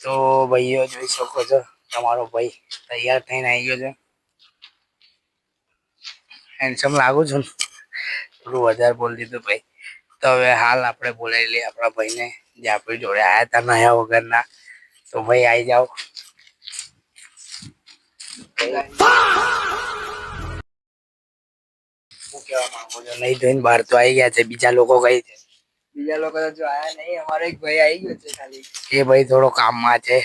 તો ભાઈઓ જોઈ શકો છો તમારો ભાઈ તૈયાર થઈને આવી ગયો છે. હેન્ડસમ લાગુ છું ને? થોડું વધારે બોલી દીધું ભાઈ. તો હવે હાલ આપણે બોલાવી લઈએ આપણા ભાઈને જે આપણી જોડે આવ્યા હતા નયા વગરના. તો ભાઈ આવી જાઓ. શું કહેવા માંગો છો? નહીં ધોઈને બહાર તો આવી ગયા છે. બીજા લોકો કઈ છે? બીજા લોકો તો જો આયા નહીં. અમારો એક ભાઈ આવી ગયો છે ખાલી. એ ભાઈ થોડો કામમાં છે.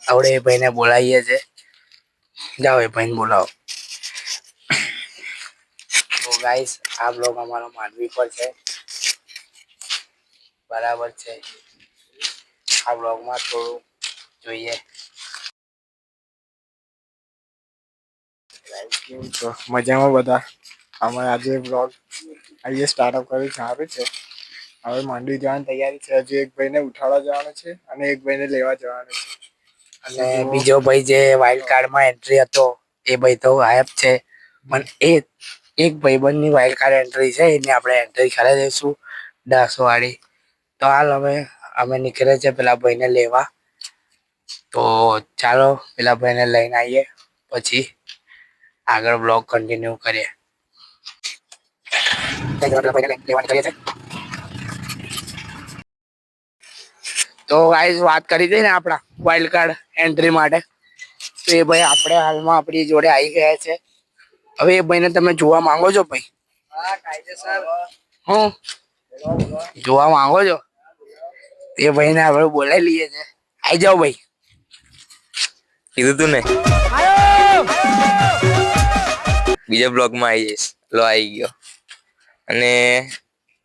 આપણે એ ભાઈને બોલાવીએ છે. જાઓ એ ભાઈને બોલાવો. તો ગાઈસ આ બ્લોગ અમારો માંડવી પર છે. બરાબર છે. આ બ્લોગમાં થોડું જોઈએ. કેવું છો? મજામાં બધા? અમે આજે બ્લોગ આજે સ્ટાર્ટઅપ કર્યું સારું છે. હવે માંડવી જવાની તૈયારી છે. હજુ એક ભાઈને ઉઠાડવા જવાનું છે અને એક ભાઈને લેવા જવાનું છે. અને બીજો ભાઈ જે વાઇલ્ડ કાર્ડમાં એન્ટ્રી હતો એ ભાઈ તો ગાયબ છે. પણ એક ભાઈબંધની વાઇલ્ડ કાર્ડ એન્ટ્રી છે એને આપણે એન્ટ્રી કરાવી દઈશું 10 વાળી. તો હાલ અમે નીકળે છે પેલા ભાઈને લેવા. તો ચાલો પેલા ભાઈને લઈને આવીએ પછી આગળ બ્લોગ કન્ટિન્યુ કરીએ. તો ગાઈસ વાત કરી હતી ને આપણા વાઇલ્ડ કાર્ડ એન્ટ્રી માટે. તો એ ભાઈ આપણે હાલમાં આપણી જોડે આવી ગયા છે. હવે એ ભાઈને તમે જોવા માંગો છો ભાઈ? હા કાયદેસર. હું જોવા માંગો છો? એ ભાઈને આપણે બોલાવી લઈએ છે. આવી જાઓ ભાઈ. કીધું તું ને બીજા બ્લોગમાં આવી જઈશ. લો આવી ગયો. અને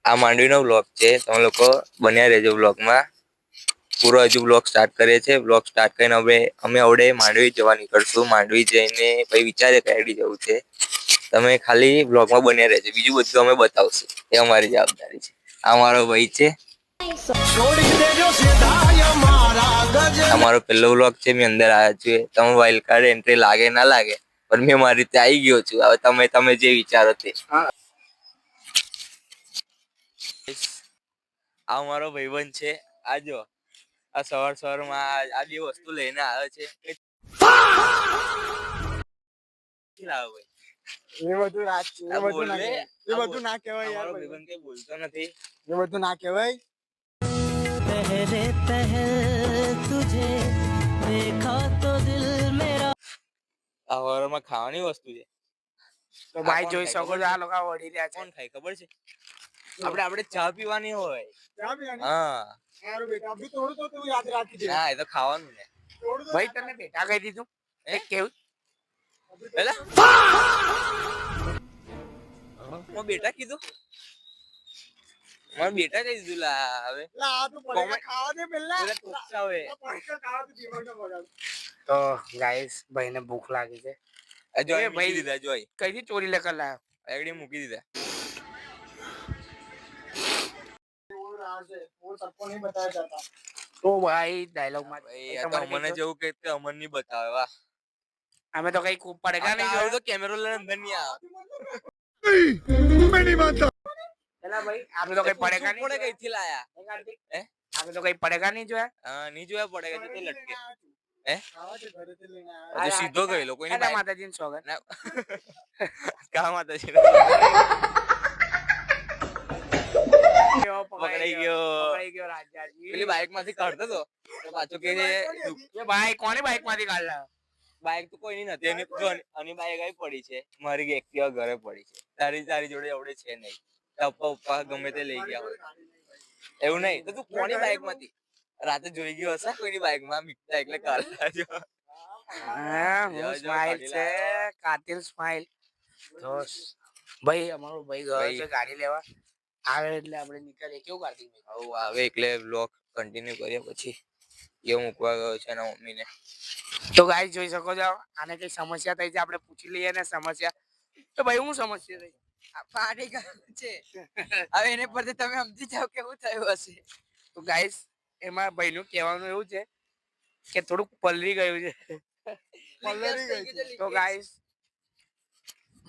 આ માંડવીનો બ્લોગ છે. તમે લોકો બન્યા રહેજો બ્લોગમાં. પૂરો હજુ બ્લોગ સ્ટાર્ટ કરીએ છીએ. બ્લોગ સ્ટાર્ટ કરીને અમે આવડે માંડવી જવા નીકળશું. માંડવી જઈને પછી વિચારે કઈ જવું છે. તમે ખાલી બ્લોગમાં બન્યા રહેજો. બીજું બધું અમે બતાવશું. એ અમારી જવાબદારી છે. આ મારો ભાઈ છે. અમારો પહેલો વ્લોગ છે. મેં અંદર આવ્યા છું. તમે વાઇલ્ડ કાર્ડ એન્ટ્રી લાગે ના લાગે પણ મેં મારી રીતે આવી ગયો છું. હવે તમે જે વિચારો તે. આ મારો ભાઈબંધ છે. આજો આ સવારમાં આ બે વસ્તુ લઈને આવ્યો છે. એ બધું ના કહેવાય યાર. ભાઈબંધ કઈ બોલતો નથી. એ બધું ના કહેવાય. આ હવારમાં ખાવાની વસ્તુ છે. તો ભાઈ જોઈ શકો છો આ લોકો વળી રહ્યા છે. કોણ ખાય ખબર છે? આપણે ચા પીવાની હોય. હા ના એ તો ખાવાનું ને. ભાઈ તને બેટા કહી દીધું કેવું? બેટા કીધું? મને બેટા કહી દીધું. લા હવે તો ગાઈસ ભાઈને ભૂખ લાગી છે. ભાઈ દીધા જોઈ કઈથી ચોરી લેકર લાયો? એકડી મૂકી દીધા. તો ભાઈ ડાયલોગ માં મને જેવું કે અમન ની બતાવે. વાહ અમે તો કઈ ખૂબ પડેગા નહીં જોયું. તો કેમેરો લઈને અંદર નહીં આવે. એલા ભાઈ આપણે તો કઈ પડેગા નહીં. પડે કઈથી લાયા? આપણે તો કઈ પડેગા નહીં જોયા. હા નહીં જોયા પડેગા તો લટકે. હજુ સીધો ગયેલો કોઈની માતાજીને સોગન. કા માતાજી પકડાઈ ગયો રાજાજી. પેલી બાઇક માંથી કાઢતો તો પાછો કે ભાઈ કોની બાઇક માંથી કાઢલા? બાઇક તો કોઈની નથી. અને બાઇક આવી પડી છે. મારી એક્ટિવા ઘરે પડી છે. તારી જોડે એવડે છે નહીં. પપ્પા પપ્પા ગમે તે લઈ ગયા હોય એવું નહીં. તો તું કોની બાઇક માંથી રાતે જોઈ ગયો હશે કોઈની બાઇક માં મીઠા એટલે કાઢજો. સ્માઈલ છે. કાતિલ સ્માઈલ. તો ભાઈ અમારો ભાઈ ગયો છે ગાડી લેવા. આવે એટલે આપણે નીકળીએ. કેવું કાર્તિક ભાઈ? આવે એટલે બ્લોગ કન્ટિન્યુ કરીએ પછી એવું મૂકવા ગયો છે એના મમ્મીને. તો ગાઈસ જોઈ શકો છો આને કઈ સમસ્યા થઈ છે. આપણે પૂછી લઈએ ને સમસ્યા. તો ભાઈ હું સમસ્યા થઈ? ફાટી ગયું છે. હવે એને પરથી તમે સમજી જાવ કેવું થયું હશે. તો ગાઈસ એમાં ભાઈનું કહેવાનું એવું છે કે થોડુંક પલળી ગયું છે. તો ગાઈસ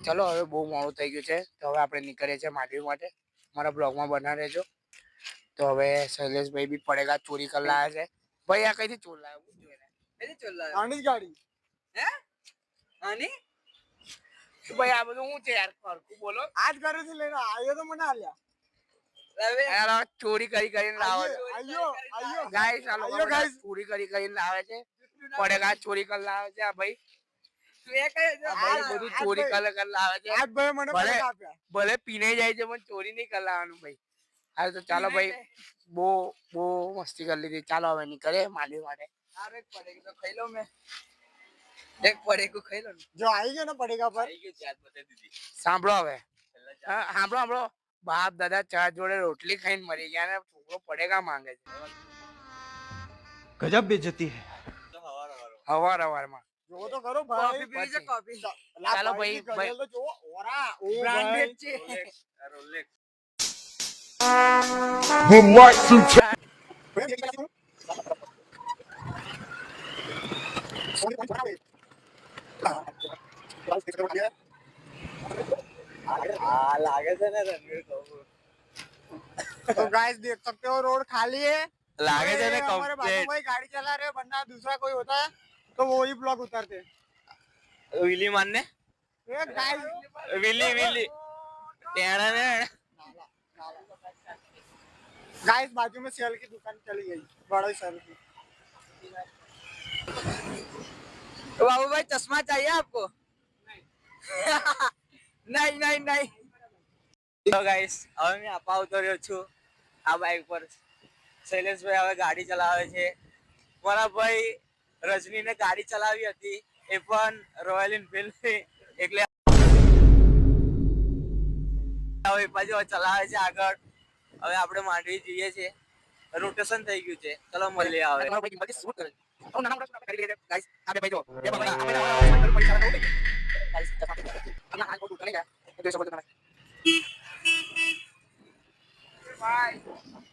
ચલો હવે બહુ મોડું થઈ ગયું છે. તો હવે આપણે નીકળીએ છીએ માંડવી માટે. મારા બ્લોગમાં બના રહેજો. તો હવે શૈલેષભાઈ બી પડેગા ચોરી કરી લાયા છે. ભાઈ આ કઈથી ચોર લાવ્યો? કઈ ચોર લાવ્યો આની જ ગાડી. હે આની ભાઈ આ બધું હું છે યાર ફરકું બોલો આજ ઘરેથી લઈને આવ્યો તો મને આલ્યા. હવે યાર આ ચોરી કરીને લાવો છો આયો ગાઈસ આ લોકો આયો બધા guys. ચોરી કરીને લાવે છે પડેગા ચોરી કરી લાવે છે આ ભાઈ તું એ કઈ આ ભાઈ બધું ચોરી કરી લાવે છે આજ ભાઈ મને ભલે. પૈસા આપ્યા. ભલે પીને જાય છે પણ ચોરી નહીં કરી લાવવાનું ભાઈ હાલ તો ચાલો ભાઈ બહુ બહુ મસ્તી કરી લીધી ચાલો હવે નીકળે માંડવી માટે હારે એક પડેગું તો ખાઈ લઉં મેં એક પડેગું ખાઈ લઉં ને. જો આવી ગયો ને પડેગા પર. સાંભળો હવે હા, સાંભળો બાપ દાદા ચા જોડે રોટલી ખાઈને મરી ગયા ને છોકરો પડેગા માંગે છે गजब बेइज्जती है હવારમાં જોવો તો ખરો કોફી ભાઈ. પીવી છે કોફી ચાલો ભાઈ, ભાઈ ભાઈ. તો જોવો. ઓરા ઓ બ્રાન્ડેડ ભાઈ. છે લાગે છે ને રણવીર કપૂર तो गाइस देख सकते हो रोड खाली है. લાગે છે ને हमारे बाजू કમ્પ્લીટ में गाड़ी चला रहे वरना दूसरा कोई होता है तो वो ही ब्लॉग उतारते. વિલી માનને ये गाइस વિલી ટેણા ને गाइस बाजू में सेल की दुकान चली गई बड़ा सेल की. तो बाबू भाई चश्मा चाहिए आपको नहीं नहीं नहीं તો ગાઈસ હવે મેં આપા ઉતર્યો છું આ બાઇક પર શૈલેષભાઈ હવે ગાડી ચલાવે છે મારા ભાઈ રજનીને ગાડી ચલાવી હતી એ પણ રોયલ એનફિલ્ડ એટલે હવે પાછો ચલાવે છે આગળ હવે આપણે માંડવી જઈએ છે રોટેશન થઈ ગયું છે ચલો મળીએ હવે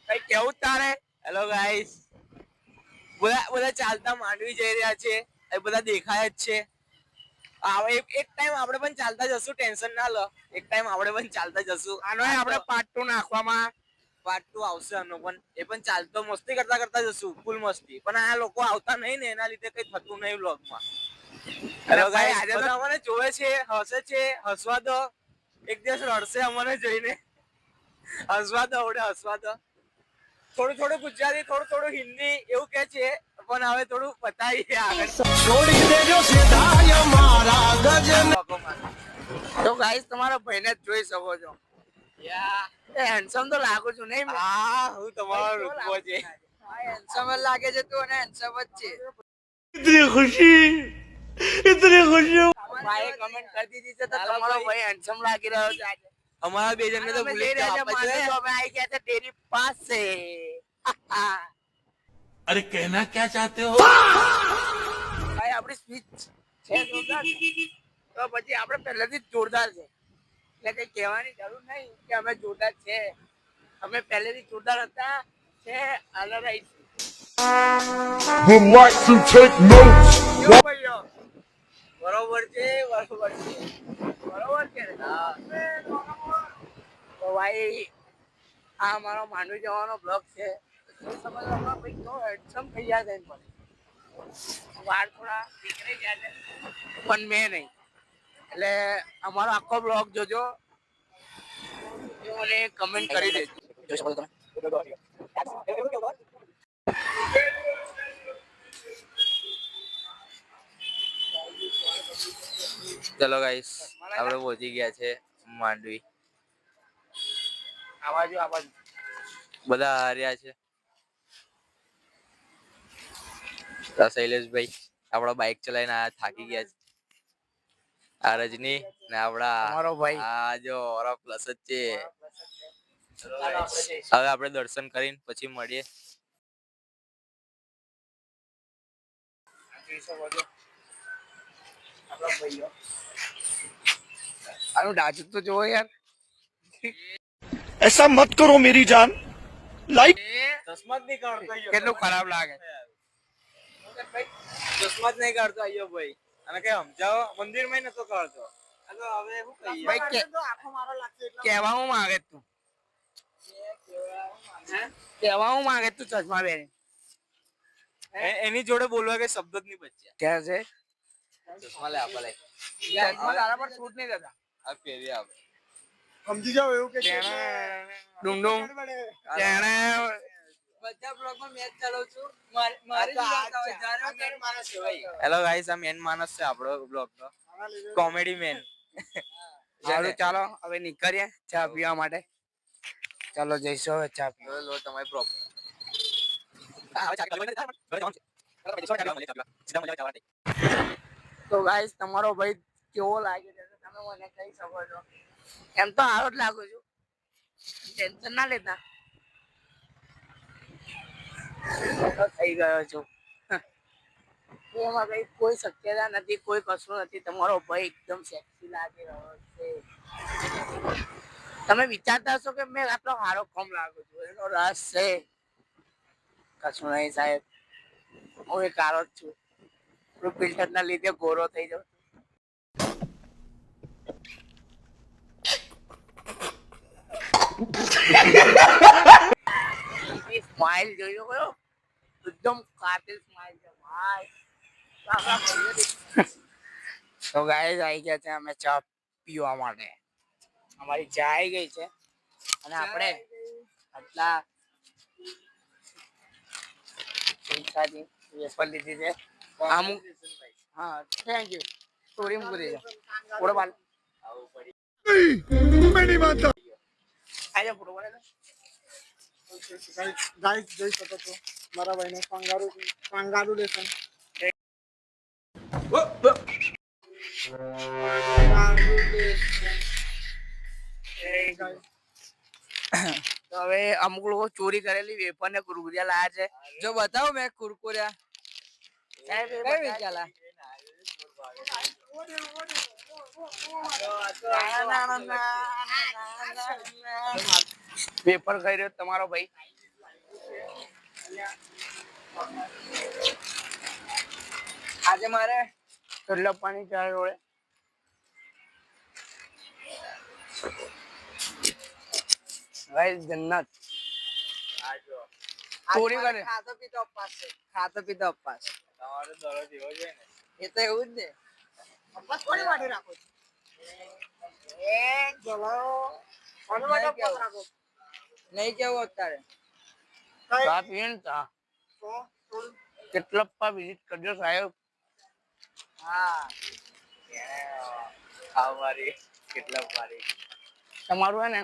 કઈ કેવું તારે હેલો ગાઈસ બધા ચાલતા માંડવી જઈ રહ્યા છે એ બધા દેખાય જ છે એક ટાઈમ આપણે પણ ચાલતા જશું ટેન્શન ના લો એક ટાઈમ આપણે પણ ચાલતા જશું આનો આપણે પાર્ટ 2 નાખવામાં પાર્ટ 2 આવશે આનો પણ એ પણ ચાલતો મસ્તી કરતા જશું ફૂલ મસ્તી પણ આ લોકો આવતા નહીં ને એના લીધે કઈ થતું નહીં વ્લોગમાં હેલો ભાઈ, ગાઈસ આજે તો- બધા મને જોવે છે હસે છે હસવા દો એક દિવસ રડશે અમને જોઈને હસવા દો થોડું ગુજરાતી થોડું હિન્દી એવું કે છે પણ હવે થોડું બતાવીએ આગળ તો ગાઈસ તમારા ભાઈને જ જોઈ શકો છો એ હેન્ડસમ તો લાગુ છું નહીં મેં? હા હું તમારો રૂપો છે હેન્ડસમ લાગે છે તું અને હેન્ડસમ જ છે ભાઈએ કમેન્ટ કરી દીધી છે તો તમારો ભાઈ હેન્ડસમ લાગી રહ્યો છે આજે અમારા બે જણને તો અમે ભૂલી જઈ રહ્યા ગયા છે આપણે માંડવી, તો અમે આવી ગયા છે તેરી પાસે अरे कहना क्या चाहते हो ભાઈ આપણી સ્પીચ છે જોરદાર તો પછી આપણે પહેલેથી જ જોરદાર છે એટલે કઈ કહેવાની જરૂર નહીં કે અમે જોરદાર છે અમે પહેલેથી જોરદાર હતા છે અને રહીશું would like to take notes. કેવું ભાઈઓ? બરોબર છે બરોબર છે ને? તો ભાઈ આ અમારો માંડવી જવાનો બ્લોગ છે જોઈ શકો છો હમણાં ભાઈ કેવો handsome થઈ ગયા છે એમ પણ. વાળ થોડા નીકળી ગયા છે પણ મેં નહીં એટલે અમારો આખો બ્લોગ જોજો એ મને કમેન્ટ કરી દેજો જોઈ શકો છો તમે ચલો ગાઈસ આપણે પહોંચી ગયા છે માંડવી આવાજ બધા હાર્યા છે આ શૈલેષભાઈ આપડા બાઇક ચલાવીને આ થાકી ગયા છે આ રજની ને આપડા અમારો ભાઈ. આ જો ઓરા પ્લસ જ છે ચાલો આપણે જઈશું. હવે આપણે દર્શન કરીને પછી મળીએ જોઈ શકો છો આપણા ભાઈઓ આનું ડાચું તો જોવો યાર ऐसा मत करो मेरी जान लाइक ચશ્મા જ નહીં કાઢતો કેટલું ખરાબ લાગે ચશ્મા જ નહીં કાઢતો આયો ભાઈ અને કઈ સમજાવો મંદિર માં નતો કાઢતો હવે શું કહીએ ભાઈ તો આખો મારો લાગશે એટલે કહેવા હું માંગે તું કહેવા હું માંગે તું ચશ્મા પહેરી એની જોડે બોલવા કે શબ્દ જ નહીં બચ્યા. ક્યાં છે? ચશ્મા લે આપા લે. ચશ્મા તારા પર સૂટ નહીં થતા. આ પહેરી આવે. સમજી જાવ એવું કે ડુમ ડુમ તેણે બધા બ્લોગમાં મેચ ચલાવું છું. મારી જ વાત હોય. જ્યારે હું મેન માણસ છે ભાઈ. હેલો ગાઈસ, આ મેન માણસ છે આપણો બ્લોગ નો, કોમેડી મેન. સારું ચાલો હવે નીકળીએ ચા પીવા માટે. ચાલો જઈશું હવે ચા પીવા. લો તમારી પ્રોપ. તો ગાઈસ તમારો ભાઈ કેવો લાગે છે તમે મને કહી શકો છો. એમ તો સારો જ લાગુ છું, ટેન્શન ના લેતા. તો થઈ ગયો છું. એમાં કઈ કોઈ શક્યતા નથી, કોઈ કશું નથી. તમારો ભાઈ એકદમ સેક્સી લાગી રહ્યો છે. તમે વિચારતા હશો કે મેં આટલો સારો કમ લાગુ છું, એનો રસ છે. કશું નહીં સાહેબ, હું એક કારો જ છું. ફિલ્ટર ના લીધે ગોરો થઈ જાઉં. સ્માઈલ જોઈ કયો એકદમ કાતિલ સ્માઈલ છે ભાઈ. તો ગાઈસ આવી ગયા છે અમે ચા પીવા માટે. અમારી ચા આવી ગઈ છે અને આપણે આટલા પૈસાથી વેફર લીધી છે. અમુક હા થેન્ક યુ. સ્ટોરી મૂકી દેજો. ફોટો પાડ. આજે ફોટો પાડે. ગાઈસ જોઈ શકો છો મારા ભાઈને કોંગ્રેચ્યુલેશન. તો હવે અમુક લોકો ચોરી કરેલી વેફર ને કુરકુરિયા લાયા છે. જો બતાવો મેં કુરકુરિયા સાહેબ, એ કઈ બતાવો. વેચાલા? વેફર ખાઈ રહ્યો તમારો ભાઈ. આજે મારે લપવાની ચાર જોડે ગાઈસ જન્નત. ચોરી કરે. ખાતો પીતો અપવાસ છે. ખાતો પીતો અપવાસ. તમારો દરરોજ એવો છે ને. એ તો એવું જ ને. અપવાસ કોની માટે રાખો છો? કોની માટે અપવાસ રાખો? નહીં કેવું અત્યારે. ચા પીએ ને ચા. કેટલા પપ્પા વિઝિટ કરજો સાહેબ. હા ખાવ મારી કેટલા મારી. તમારું હે ને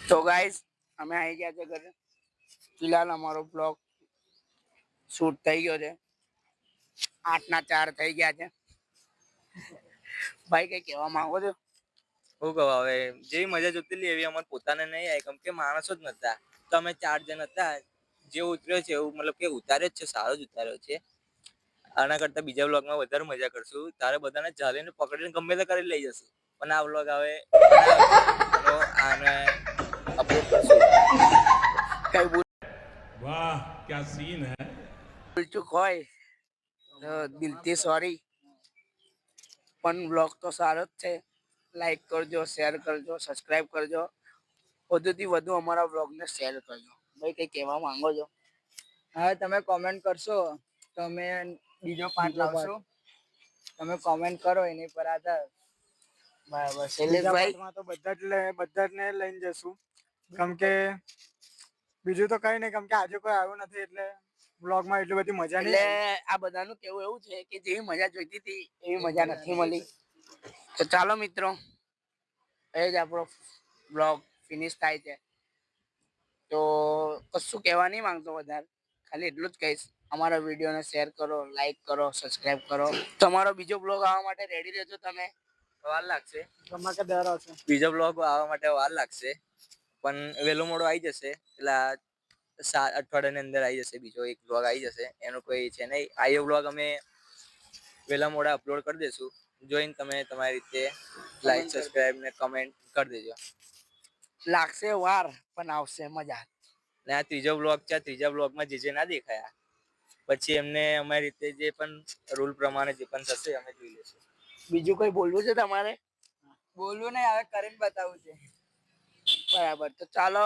તો ગાઈસ અમે આવી ગયા છે ઘરે. ફિલહાલ અમારો બ્લોગ શૂટ થઈ ગયો છે. 8:04 થઈ ગયા છે. ભાઈ કઈ કહેવા માંગો છો? શું કહું હવે, જેવી મજા જોતી હતી એવી અમારે પોતાને નહીં આવી, કેમ કે માણસો જ નતા. તો અમે 4 જણ હતા. જે ઉતર્યો છે એવું મતલબ કે ઉતાર્યો જ છે, સારો જ ઉતાર્યો છે. આના કરતા બીજા વ્લોગમાં વધારે મજા કરશું. તારે બધાને ઝાલીને પકડીને ગમે તે કરી લઈ જશું. પણ આ વ્લોગ હવે આને અપલોડ કરશું. કઈ वाह क्या सीन है. ભૂલચૂક હોય તો દિલથી સોરી. પણ બ્લોગ તો સારો જ છે. લાઈક કરજો, શેર કરજો, સબસ્ક્રાઇબ કરજો. વધુથી વધુ અમારા બ્લોગને શેર કરજો. ભાઈ કઈ કહેવા માંગો છો? હવે તમે કોમેન્ટ કરશો તો અમે બીજો પાર્ટ લાવશું. તમે કોમેન્ટ કરો એની પર આધાર. બરાબર. બીજા શૈલેષભાઈ પાર્ટમાં તો બધા જ ને લઈને જશું. કેમ કે બીજું તો કઈ નહીં, કેમ કે આજે કોઈ આવ્યું નથી એટલે વ્લોગમાં એટલી બધી મજા એટલે નહીં. આ બધાનું કેવું એવું છે કે જેવી મજા જોઈતી હતી એવી મજા નથી મળી. તો ચાલો મિત્રો, એ જ આપણો બ્લોગ ફિનિશ થાય છે. તો કશું કહેવા નહીં માંગતો વધારે, ખાલી એટલું જ કહીશ, અમારા વિડીયોને શેર કરો, લાઈક કરો, સબસ્ક્રાઇબ કરો. તમારો બીજો બ્લોગ આવવા માટે રેડી રહેજો. તમે વાર લાગશે, ધમાકેદાર હશે. બીજો બ્લોગ આવવા માટે વાર લાગશે, પણ વહેલો મોડો આવી જશે. એટલે અઠવાડિયાની અંદર આવી જશે, બીજો એક બ્લોગ આવી જશે. એનો કોઈ છે નહીં. આ બ્લોગ અમે વહેલા મોડા અપલોડ કરી દઈશું. જોઈને તમે તમારી રીતે લાઈક, સબસ્ક્રાઈબ ને કમેન્ટ કરી દેજો. લાગશે વાર પણ આવશે મજા. ને આ ત્રીજો બ્લોગ છે. ત્રીજા બ્લોગમાં જે ના દેખાયા પછી એમને અમારી રીતે જે પણ રૂલ પ્રમાણે જે પણ થશે અમે જોઈ લઈશું. બીજું કોઈ બોલવું છે તમારે? બોલવું નહીં, હવે કરીને બતાવવું છે. બરાબર, તો ચાલો